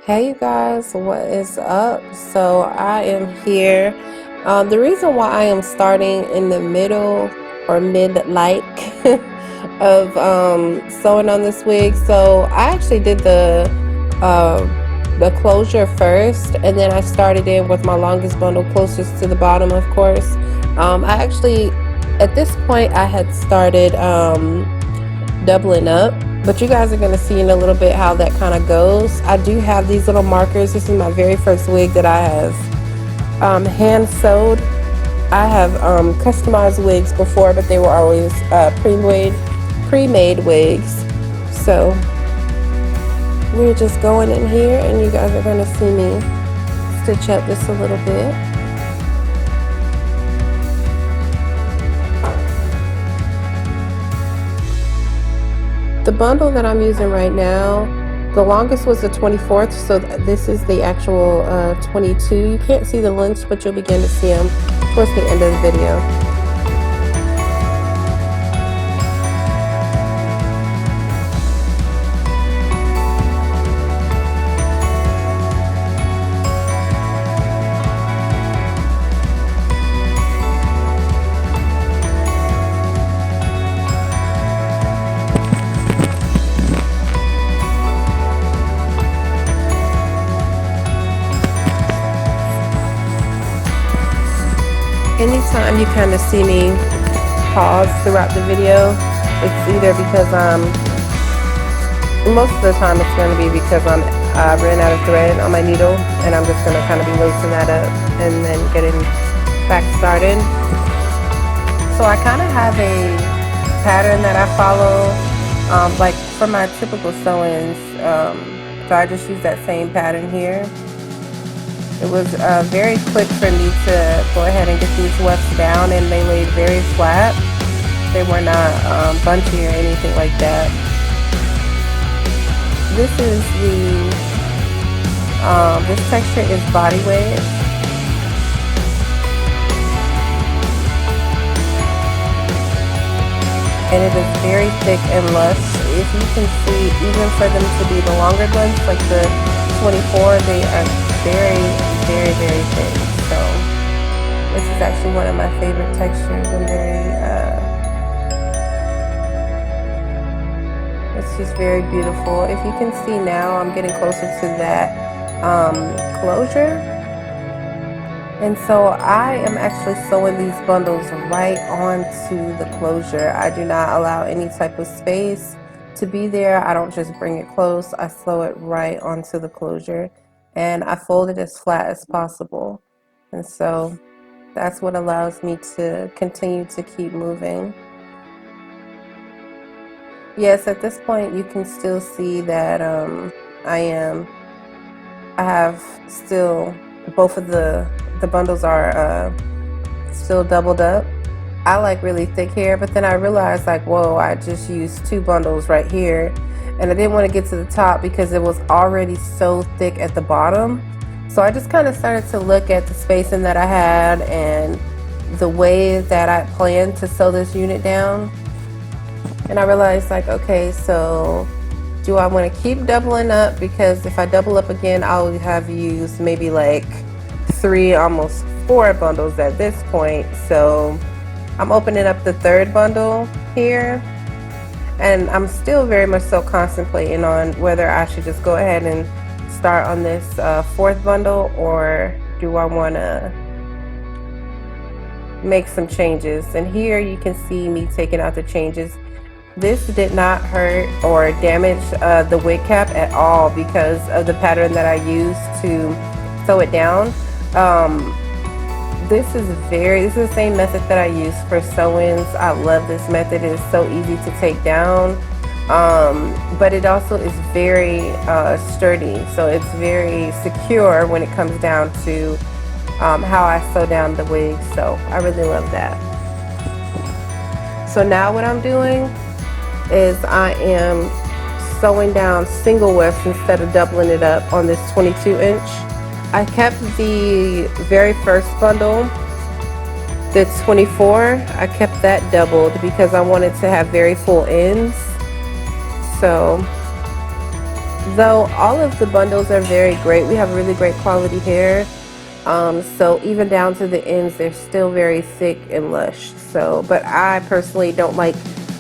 Hey you guys, what is up? So I am here. The reason why I am starting in the middle or mid-like of sewing on this wig. So I actually did the closure first, and then I started in with my longest bundle closest to the bottom, of course. I actually, at this point, I had started doubling up, but you guys are going to see in a little bit how that kind of goes. I do have these little markers. This is my very first wig that I have hand sewed. I have customized wigs before, but they were always pre-made wigs. So we're just going in here, and you guys are going to see me stitch up this a little bit. The bundle that I'm using right now, the longest was the 24th, so this is the actual 22. You can't see the links, but you'll begin to see them towards the end of the video. Anytime you kind of see me pause throughout the video, it's either because most of the time it's going to be because I ran out of thread on my needle, and I'm just going to kind of be loosening that up and then getting back started. So I kind of have a pattern that I follow, like for my typical sewings, so I just use that same pattern here. It was very quick for me to go ahead and get these wefts down, and they laid very flat. They were not bunchy or anything like that. This is this texture is body weight. And it is very thick and lush. If you can see, even for them to be the longer ones, like the 24, they are very thin. So this is actually one of my favorite textures, and it's just very beautiful. If you can see now, I'm getting closer to that closure. And so I am actually sewing these bundles right onto the closure. I do not allow any type of space to be there. I don't just bring it close. I sew it right onto the closure, and I fold it as flat as possible. And so that's what allows me to continue to keep moving. Yes, at this point you can still see that I have still, both of the bundles are still doubled up. I like really thick hair, but then I realized, like, whoa, I just used 2 bundles right here, and I didn't want to get to the top because it was already so thick at the bottom. So I just kind of started to look at the spacing that I had and the way that I planned to sew this unit down, and I realized, like, okay, so do I want to keep doubling up? Because if I double up again, I'll have used maybe like 3, almost 4 bundles at this point. So I'm opening up the 3rd bundle here, and I'm still very much so contemplating on whether I should just go ahead and start on this 4th bundle, or do I want to make some changes. And here you can see me taking out the changes. This did not hurt or damage the wig cap at all because of the pattern that I used to sew it down. This is the same method that I use for sewings. I love this method. It is so easy to take down, but it also is very sturdy, so it's very secure when it comes down to how I sew down the wig. So I really love that. So now what I'm doing is I am sewing down single wefts instead of doubling it up on this 22-inch. I kept the very first bundle, the 24, I kept that doubled because I wanted to have very full ends. So Though all of the bundles are very great, we have really great quality hair. So even down to the ends, they're still very thick and lush. So, but I personally don't like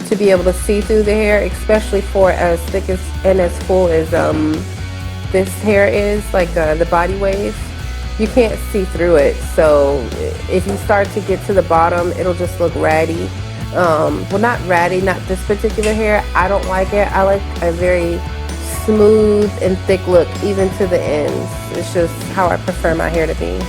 to be able to see through the hair, especially for as thick as and as full as this hair is, like the body wave. You can't see through it. So if you start to get to the bottom, it'll just look ratty. Well, not ratty, not this particular hair. I don't like it. I like a very smooth and thick look, even to the ends. It's just how I prefer my hair to be.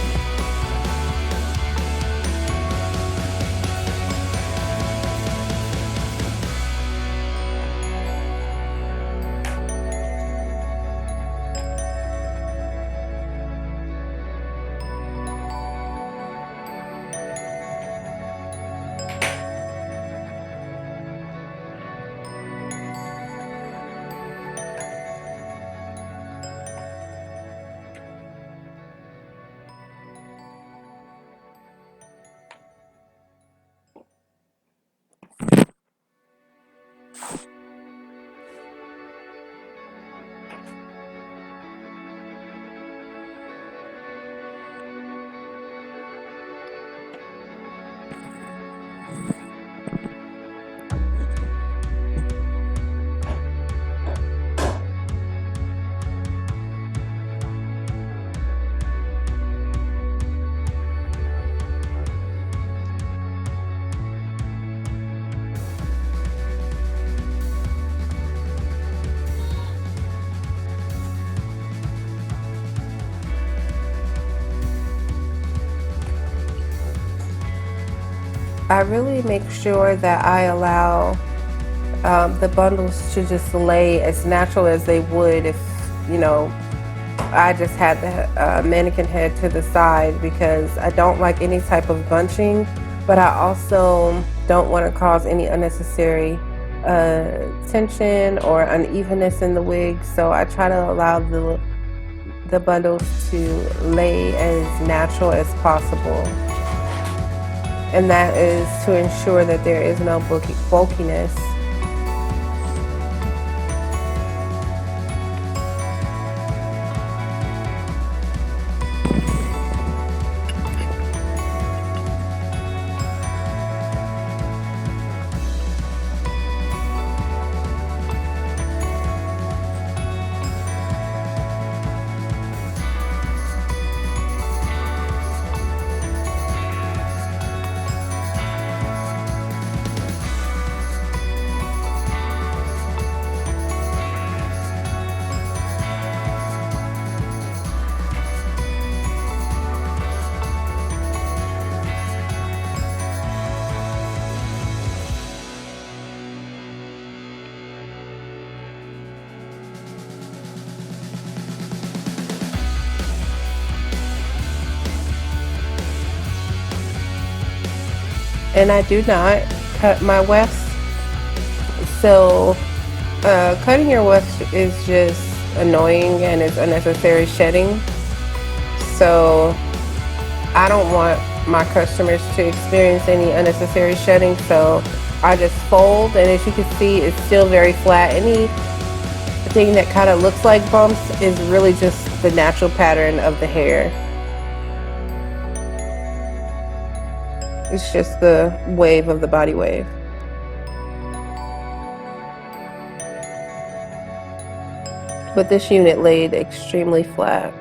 I really make sure that I allow the bundles to just lay as natural as they would if, you know, I just had the mannequin head to the side, because I don't like any type of bunching, but I also don't want to cause any unnecessary tension or unevenness in the wig. So I try to allow the bundles to lay as natural as possible. And that is to ensure that there is no bulkiness. And I do not cut my wefts. So cutting your wefts is just annoying and it's unnecessary shedding. So I don't want my customers to experience any unnecessary shedding. So I just fold, and as you can see, it's still very flat. Anything that kind of looks like bumps is really just the natural pattern of the hair. It's just the wave of the body wave. But this unit laid extremely flat.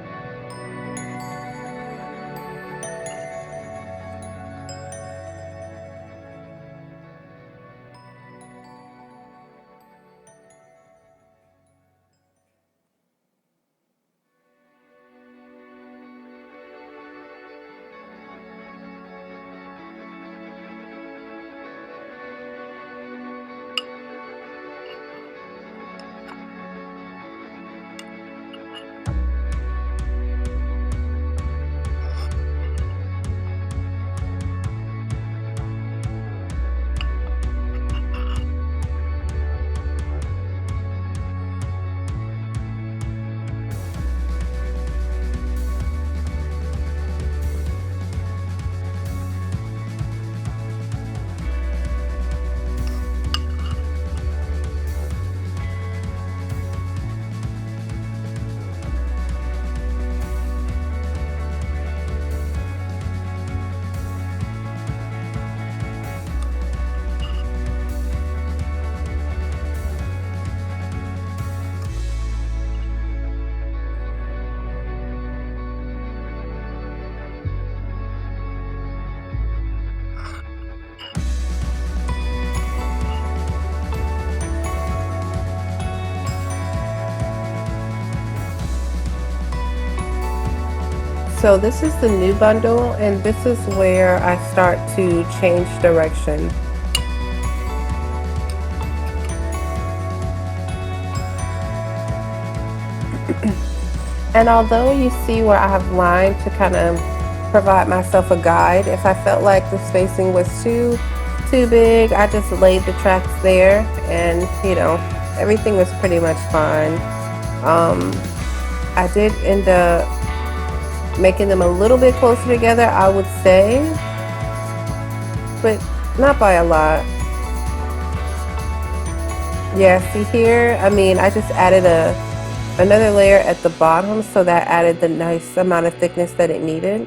So this is the new bundle, and this is where I start to change direction. And although you see where I have lined to kind of provide myself a guide, if I felt like the spacing was too big, I just laid the tracks there, and everything was pretty much fine. Um, I did end up making them a little bit closer together, I would say, but not by a lot. Yeah, see here, I mean, I just added another layer at the bottom, so that added the nice amount of thickness that it needed.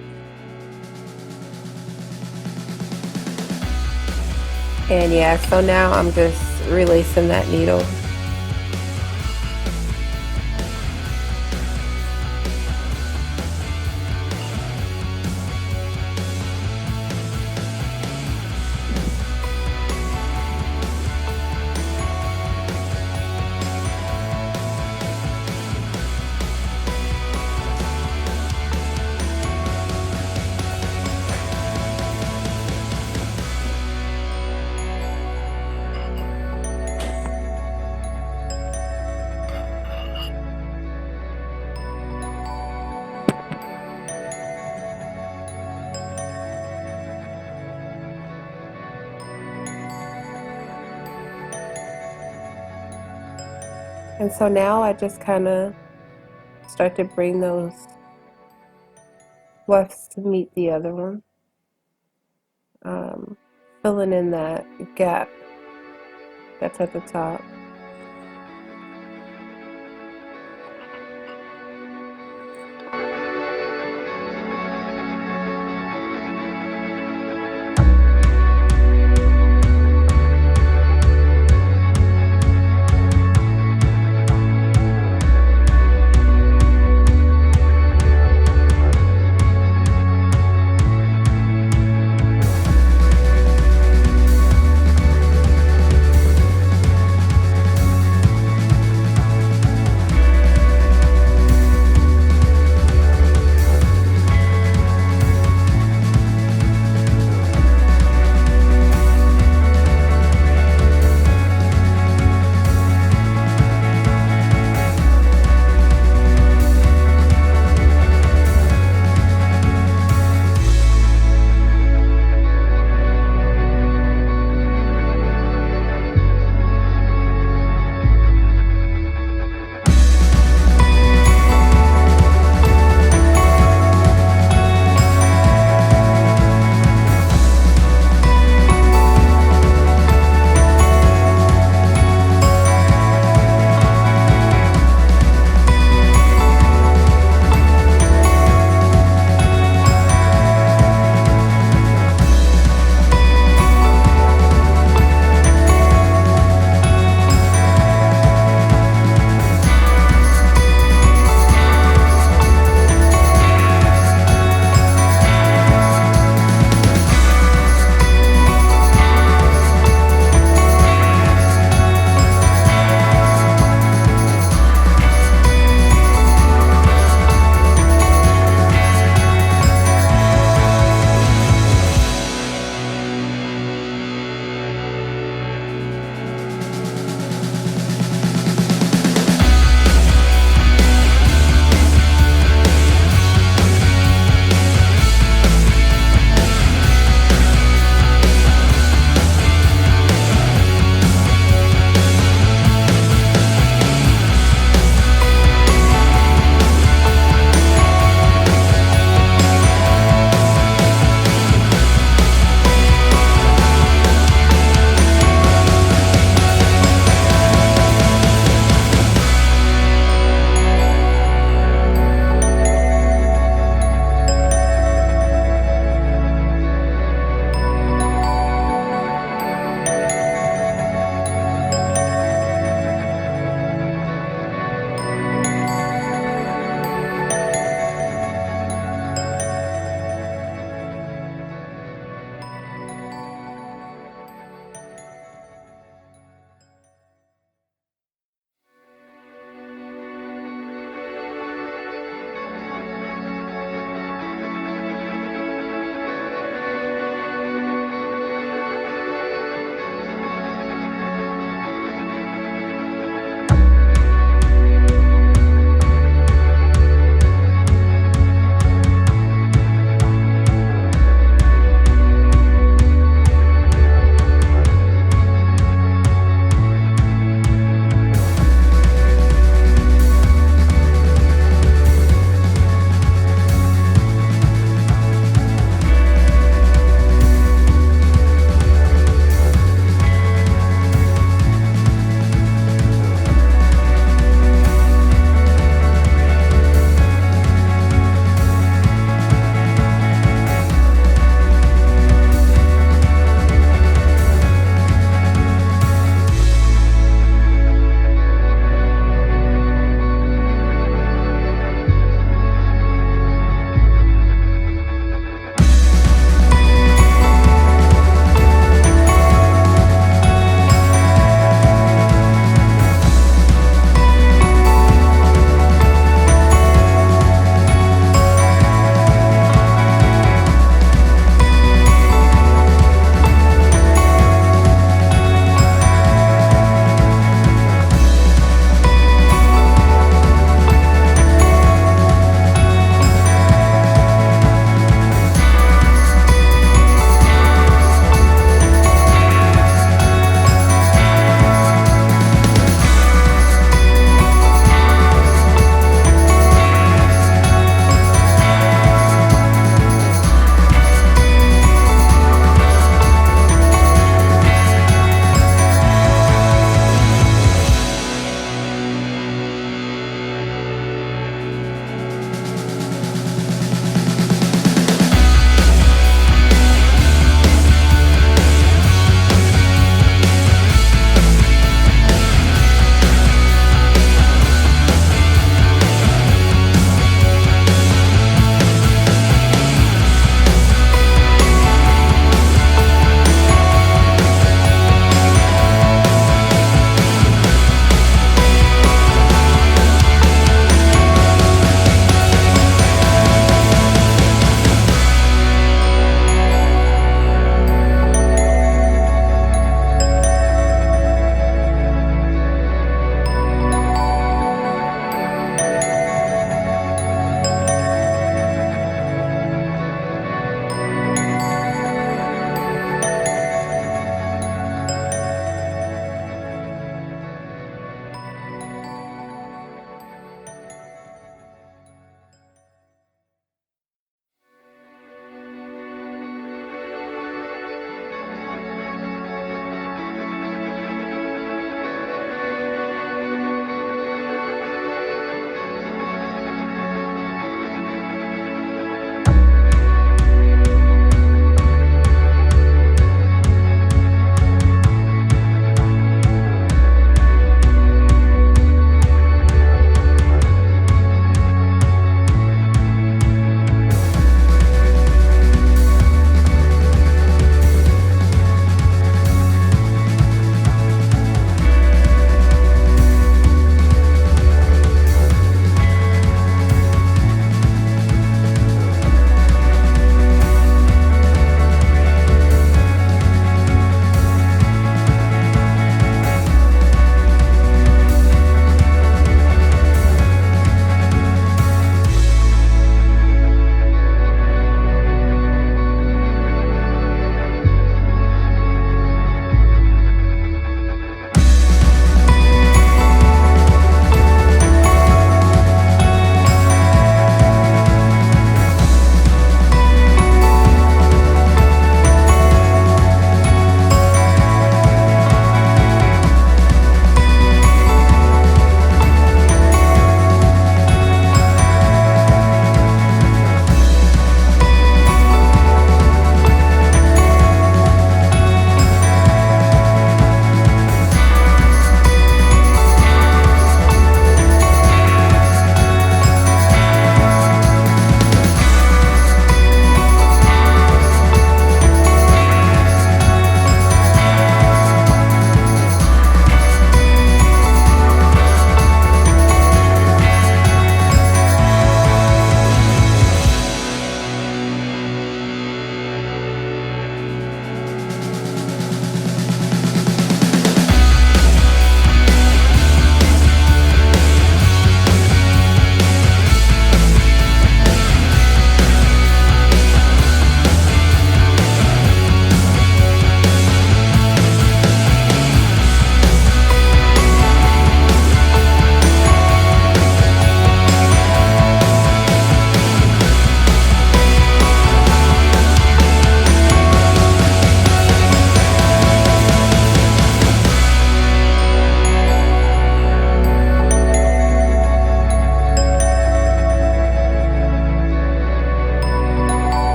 And yeah, so now I'm just releasing that needle. And so now I just kind of start to bring those wefts to meet the other one, filling in that gap that's at the top.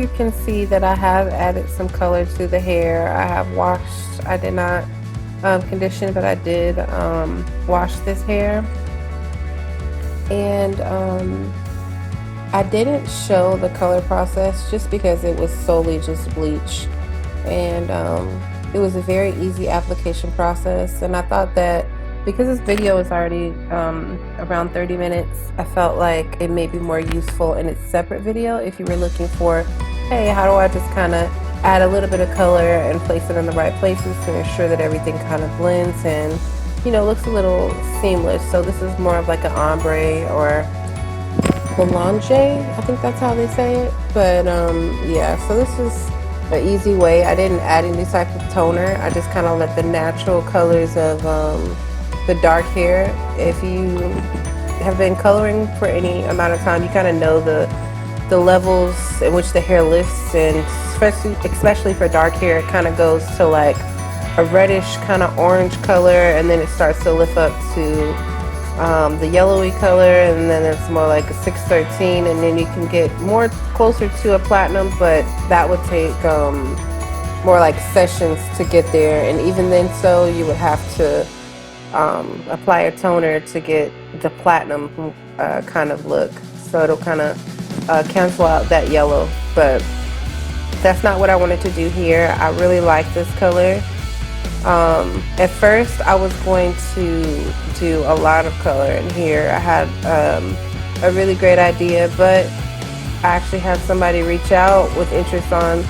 you can see that I have added some color to the hair. I have washed, I did not condition, but I did wash this hair. And I didn't show the color process just because it was solely just bleach. And it was a very easy application process. And I thought that because this video is already around 30 minutes, I felt like it may be more useful in its separate video if you were looking for, hey, how do I just kind of add a little bit of color and place it in the right places to ensure that everything kind of blends and, you know, looks a little seamless. So this is more of like an ombre or melange, I think that's how they say it. But yeah, so this is an easy way. I didn't add any type of toner. I just kind of let the natural colors of the dark hair. If you have been coloring for any amount of time, you kind of know the levels in which the hair lifts, and especially for dark hair, it kind of goes to like a reddish kind of orange color, and then it starts to lift up to the yellowy color, and then it's more like a 613, and then you can get more closer to a platinum, but that would take more like sessions to get there. And even then, so you would have to apply a toner to get the platinum kind of look, so it'll kind of cancel out that yellow. But that's not what I wanted to do here. I really like this color. At first I was going to do a lot of color in here. I had a really great idea, but I actually had somebody reach out with interest on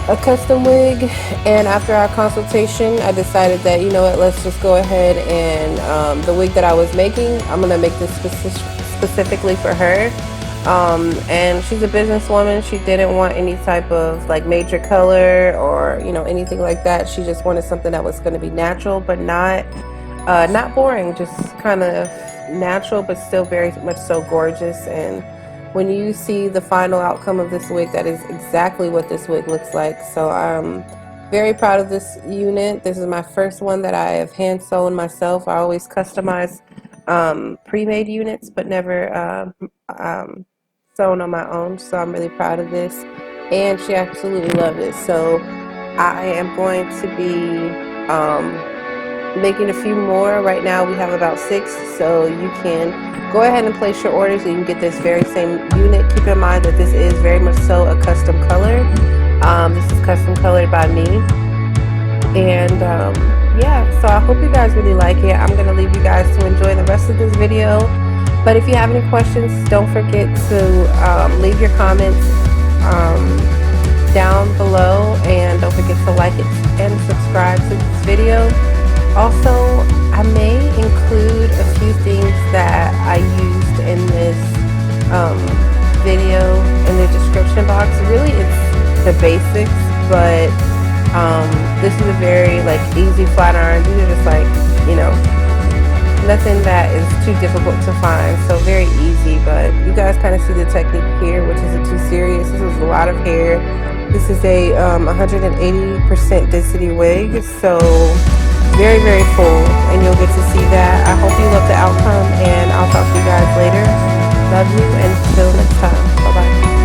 a custom wig, and after our consultation I decided that, you know what, let's just go ahead and the wig that I was making, I'm gonna make this specifically for her. And she's a businesswoman. She didn't want any type of like major color or, you know, anything like that. She just wanted something that was going to be natural, but not boring, just kind of natural, but still very much so gorgeous. And when you see the final outcome of this wig, that is exactly what this wig looks like. So I'm very proud of this unit. This is my first one that I have hand sewn myself. I always customize pre-made units, but never sewn on my own. So I'm really proud of this, and she absolutely loved it. So I am going to be making a few more. Right now we have about 6, so you can go ahead and place your orders and you can get this very same unit. Keep in mind that this is very much so a custom color. This is custom colored by me. And yeah, so I hope you guys really like it. I'm going to leave you guys to enjoy the rest of this video. But if you have any questions, don't forget to leave your comments down below, and don't forget to like it and subscribe to this video. Also, I may include a few things that I used in this video in the description box. Really, it's the basics, but this is a very like easy flat iron. These are just like, you know, nothing that is too difficult to find, so very easy. But you guys kind of see the technique here, which isn't too serious. This is a lot of hair. This is a 180% density wig, so very, very full, and you'll get to see that. I hope you love the outcome, and I'll talk to you guys later. Love you, and until next time. Bye-bye.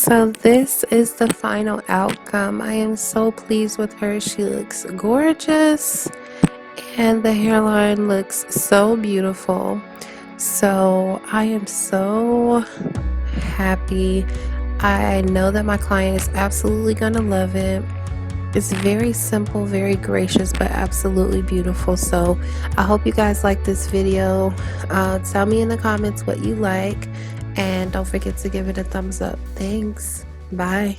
So this is the final outcome. I am so pleased with her. She looks gorgeous and the hairline looks so beautiful. So I am so happy. I know that my client is absolutely gonna love it. It's very simple, very gracious, but absolutely beautiful. So I hope you guys like this video. Tell me in the comments what you like, and don't forget to give it a thumbs up. Thanks. Bye.